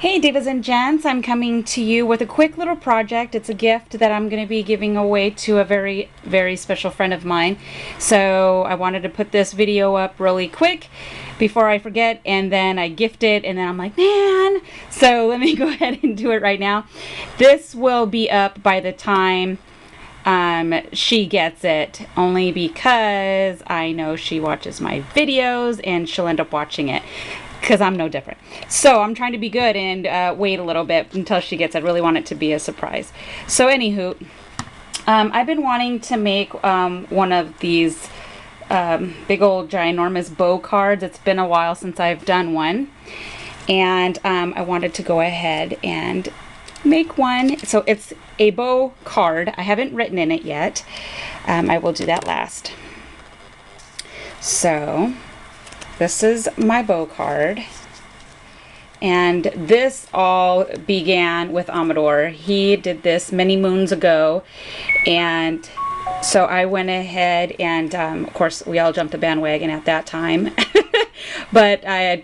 Hey Divas and Gents, I'm coming to you with a quick little project. It's a gift that I'm going to be giving away to a very, very special friend of mine. So I wanted to put this video up really quick before I forget, and then I gift it, and then I'm like, man. So let me go ahead and do it right now. This will be up by the time she gets it, only because I know she watches my videos and she'll end up watching it. Because I'm no different. So I'm trying to be good and wait a little bit until she gets it. I really want it to be a surprise. So anywho, I've been wanting to make one of these big old ginormous bow cards. It's been a while since I've done one. And I wanted to go ahead and make one. So it's a bow card. I haven't written in it yet. I will do that last. So this is my bow card, and this all began with Amador. He did this many moons ago, and so I went ahead and of course we all jumped the bandwagon at that time. But I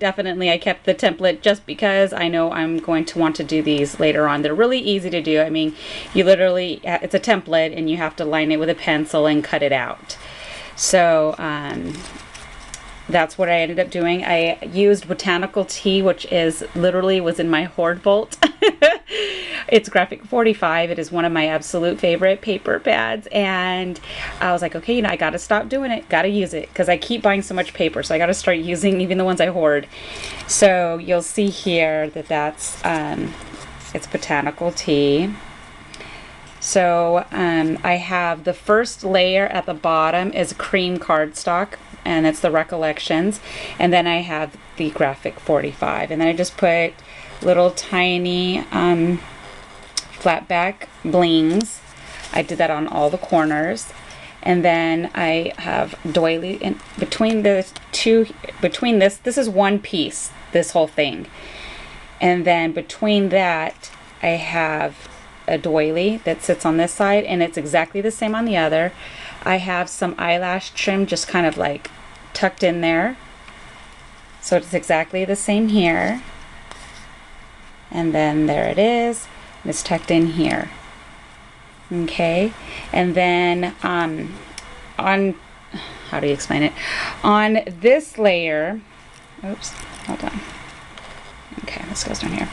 kept the template just because I know I'm going to want to do these later on. They're really easy to do. I mean, you literally, it's a template and you have to line it with a pencil and cut it out. So that's what I ended up doing. I used botanical tea, which is literally was in my hoard vault. It's graphic 45. It is one of my absolute favorite paper pads, and I was like, okay, I gotta stop doing it, gotta use it, because I keep buying so much paper, so I gotta start using even the ones I hoard. So you'll see here that that's it's botanical tea. So I have the first layer at the bottom is cream cardstock, and it's the Recollections, and then I have the graphic 45, and then I just put little tiny flat back blings. I did that on all the corners, and then I have doily in between the two. Between this is one piece, this whole thing, and then between that I have a doily that sits on this side, and it's exactly the same on the other. I have some eyelash trim just kind of like tucked in there, so it's exactly the same here, and then there it is, and it's tucked in here. Okay, and then on how do you explain it, on this layer, oops, hold on, okay, this goes down here.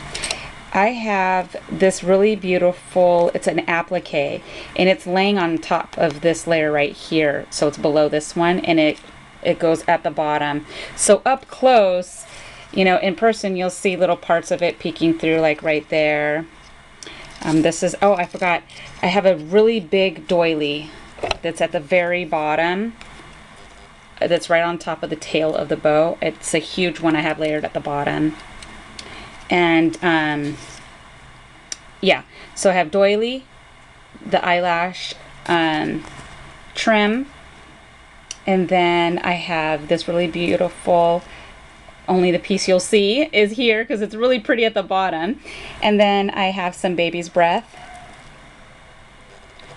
I have this really beautiful, it's an applique, and it's laying on top of this layer right here, so it's below this one, and it goes at the bottom. So up close, you know, in person, you'll see little parts of it peeking through, like right there. This is, oh, I forgot, I have a really big doily that's at the very bottom, that's right on top of the tail of the bow. It's a huge one I have layered at the bottom. And yeah, so I have doily, the eyelash trim, and then I have this really beautiful, only the piece you'll see is here because it's really pretty at the bottom, and then I have some baby's breath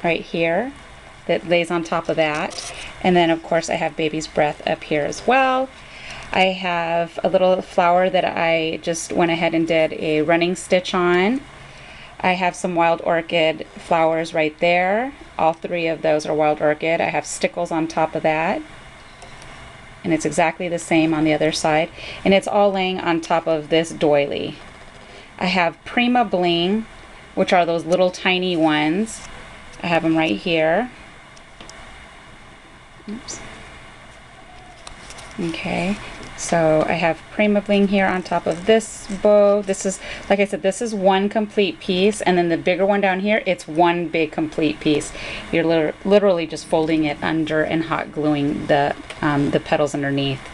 right here that lays on top of that, and then of course I have baby's breath up here as well. I have a little flower that I just went ahead and did a running stitch on. I have some wild orchid flowers right there. All three of those are wild orchid. I have stickles on top of that, and it's exactly the same on the other side, and it's all laying on top of this doily. I have Prima Bling, which are those little tiny ones. I have them right here. Oops. Okay, so I have Prima Bling here on top of this bow. This is, like I said, this is one complete piece, and then the bigger one down here, it's one big complete piece. You're literally just folding it under and hot gluing the petals underneath.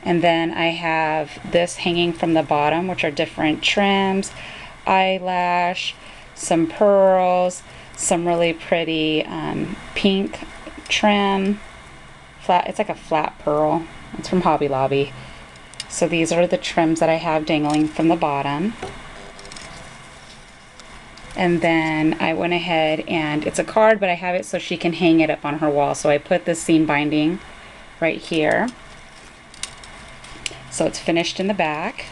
And then I have this hanging from the bottom, which are different trims, eyelash, some pearls, some really pretty pink trim. Flat, it's like a flat pearl. It's from Hobby Lobby. So these are the trims that I have dangling from the bottom. And then I went ahead, and it's a card, but I have it so she can hang it up on her wall. So I put this seam binding right here. So it's finished in the back.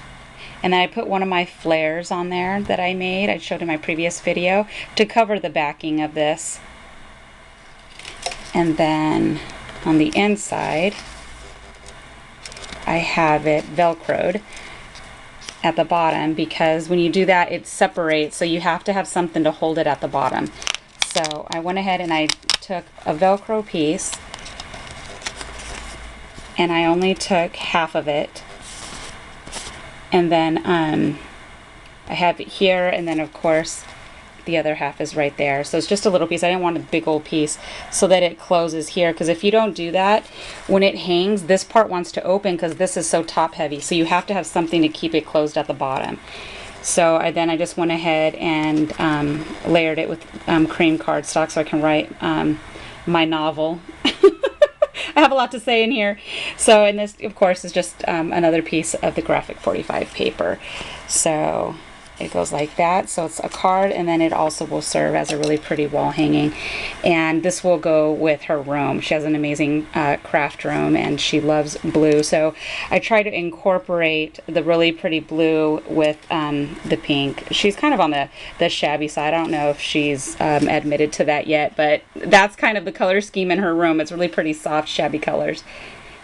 And then I put one of my flares on there that I made. I showed in my previous video to cover the backing of this. And then on the inside, I have it Velcroed at the bottom, because when you do that it separates, so you have to have something to hold it at the bottom. So I went ahead and I took a Velcro piece, and I only took half of it, and then I have it here, and then of course the other half is right there. So it's just a little piece. I didn't want a big old piece, so that it closes here, because if you don't do that, when it hangs, this part wants to open because this is so top heavy, so you have to have something to keep it closed at the bottom. So I just went ahead and layered it with cream cardstock so I can write my novel. I have a lot to say in here. So, and this of course is just another piece of the graphic 45 paper. So it goes like that. So it's a card, and then it also will serve as a really pretty wall hanging. And this will go with her room. She has an amazing craft room, and she loves blue. So I try to incorporate the really pretty blue with the pink. She's kind of on the shabby side. I don't know if she's admitted to that yet, but that's kind of the color scheme in her room. It's really pretty soft, shabby colors.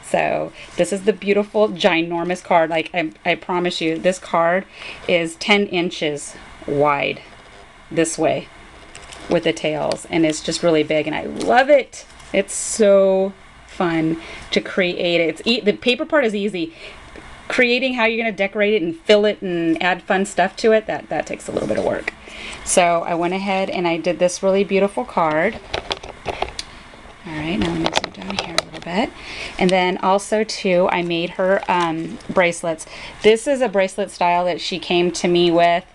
So this is the beautiful, ginormous card. Like I promise you, this card is 10 inches wide this way with the tails, and it's just really big, and I love it. It's so fun to create it. The paper part is easy. Creating how you're going to decorate it and fill it and add fun stuff to it, that takes a little bit of work. So I went ahead and I did this really beautiful card. Alright, now let me zoom down here a little bit. And then also too, I made her bracelets. This is a bracelet style that she came to me with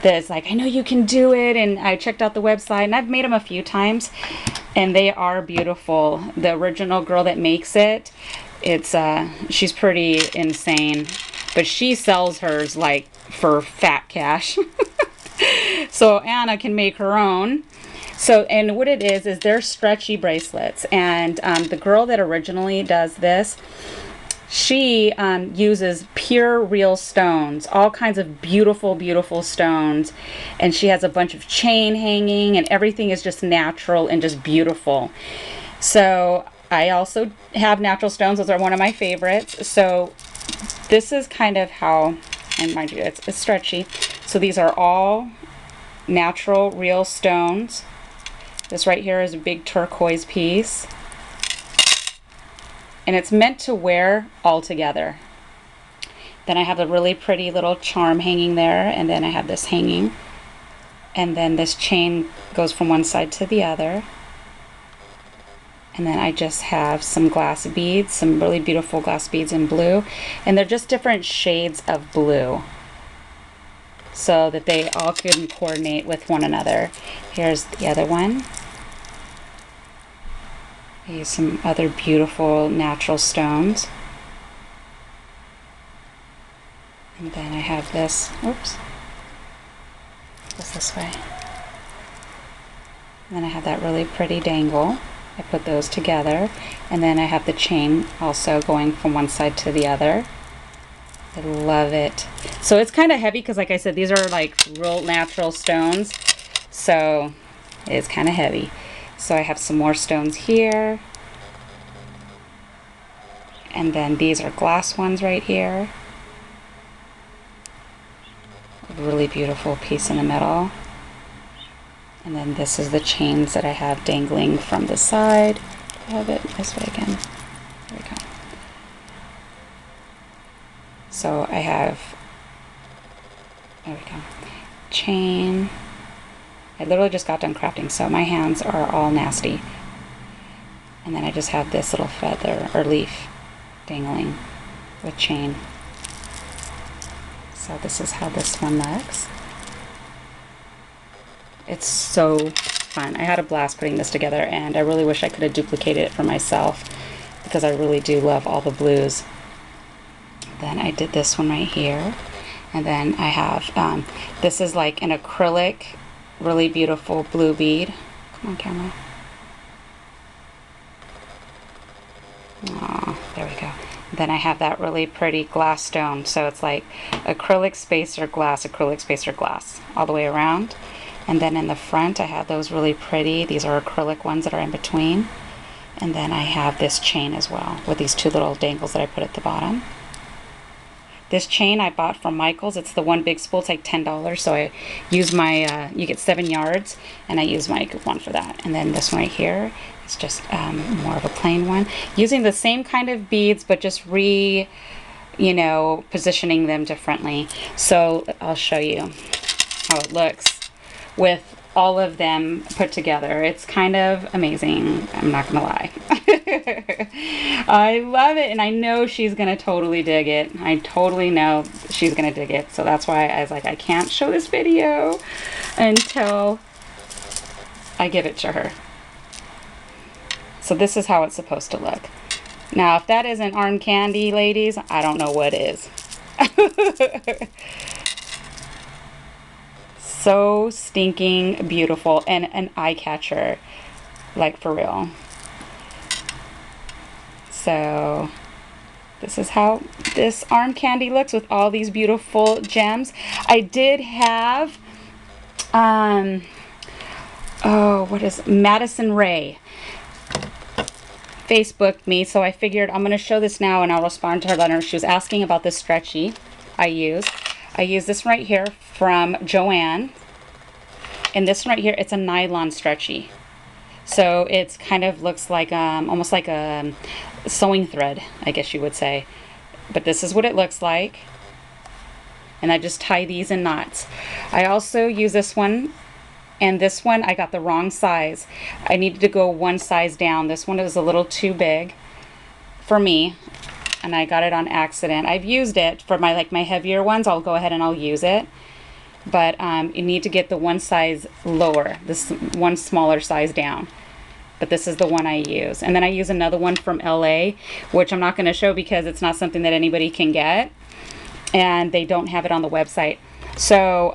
that's like, I know you can do it, and I checked out the website, and I've made them a few times, and they are beautiful. The original girl that makes it, she's pretty insane, but she sells hers like for fat cash. So Anna can make her own. So, and what it is they're stretchy bracelets, and the girl that originally does this, she uses pure real stones, all kinds of beautiful, beautiful stones, and she has a bunch of chain hanging, and everything is just natural and just beautiful. So I also have natural stones. Those are one of my favorites. So this is kind of how, and mind you, it's stretchy. So these are all natural, real stones. This right here is a big turquoise piece, and it's meant to wear all together. Then I have a really pretty little charm hanging there, and then I have this hanging, and then this chain goes from one side to the other. And then I just have some glass beads, some really beautiful glass beads in blue, and they're just different shades of blue, so that they all can coordinate with one another. Here's the other one. I use some other beautiful natural stones. And then I have this, oops, goes this way. And then I have that really pretty dangle. I put those together. And then I have the chain also going from one side to the other. I love it. So it's kind of heavy because, like I said, these are like real natural stones. So it's kind of heavy. So I have some more stones here. And then these are glass ones right here. A really beautiful piece in the middle. And then this is the chains that I have dangling from the side. I have it this way again. There we go. So I have, there we go, chain. I literally just got done crafting, so my hands are all nasty. And then I just have this little feather or leaf dangling with chain. So this is how this one looks. It's so fun. I had a blast putting this together, and I really wish I could have duplicated it for myself, because I really do love all the blues. Then I did this one right here, and then I have this is like an acrylic, really beautiful blue bead. Come on, camera. Oh, there we go. Then I have that really pretty glass stone. So it's like acrylic spacer glass, all the way around. And then in the front I have those really pretty, these are acrylic ones that are in between. And then I have this chain as well with these two little dangles that I put at the bottom. This chain I bought from Michael's. It's the one big spool. It's like $10. So I use my, you get 7 yards, and I use my coupon for that. And then this one right here is just more of a plain one. Using the same kind of beads, but just positioning them differently. So I'll show you how it looks with all of them put together. It's kind of amazing. I'm not gonna lie. I love it, and I know she's gonna totally dig it. I totally know she's gonna dig it. So that's why I was like, I can't show this video until I give it to her. So this is how it's supposed to look. Now, if that isn't arm candy, ladies, I don't know what is. So stinking beautiful, and an eye catcher, like for real. So this is how this arm candy looks with all these beautiful gems. I did have Madison Ray Facebooked me, so I figured I'm going to show this now and I'll respond to her letter. She was asking about this stretchy I use this right here from Joanne, and this one right here, it's a nylon stretchy. So it's kind of looks like almost like a sewing thread, I guess you would say. But this is what it looks like. And I just tie these in knots. I also use this one, and this one I got the wrong size. I needed to go one size down. This one is a little too big for me, and I got it on accident. I've used it for my heavier ones. I'll go ahead and I'll use it. But you need to get the one size lower, this one smaller size down. But this is the one I use. And then I use another one from LA, which I'm not going to show because it's not something that anybody can get. And they don't have it on the website. So,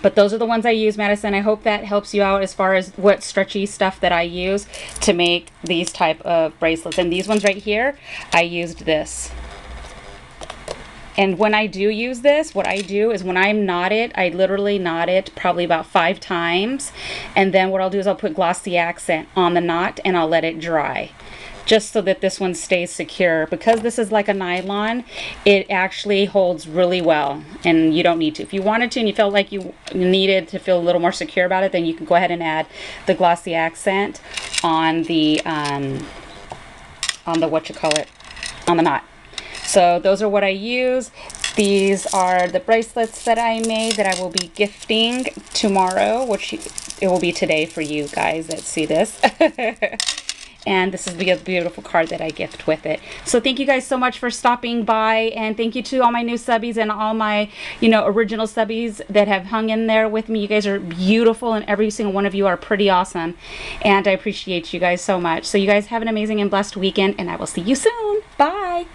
but those are the ones I use, Madison. I hope that helps you out as far as what stretchy stuff that I use to make these type of bracelets. And these ones right here, I used this. And when I do use this, what I do is when I knot it, I literally knot it probably about 5 times. And then what I'll do is I'll put glossy accent on the knot and I'll let it dry, just so that this one stays secure. Because this is like a nylon, it actually holds really well, and you don't need to. If you wanted to and you felt like you needed to feel a little more secure about it, then you can go ahead and add the glossy accent on the on the knot. So those are what I use. These are the bracelets that I made that I will be gifting tomorrow, which it will be today for you guys that see this. And this is the beautiful card that I gift with it. So thank you guys so much for stopping by, and thank you to all my new subbies and all my, original subbies that have hung in there with me. You guys are beautiful, and every single one of you are pretty awesome, and I appreciate you guys so much. So you guys have an amazing and blessed weekend, and I will see you soon. Bye.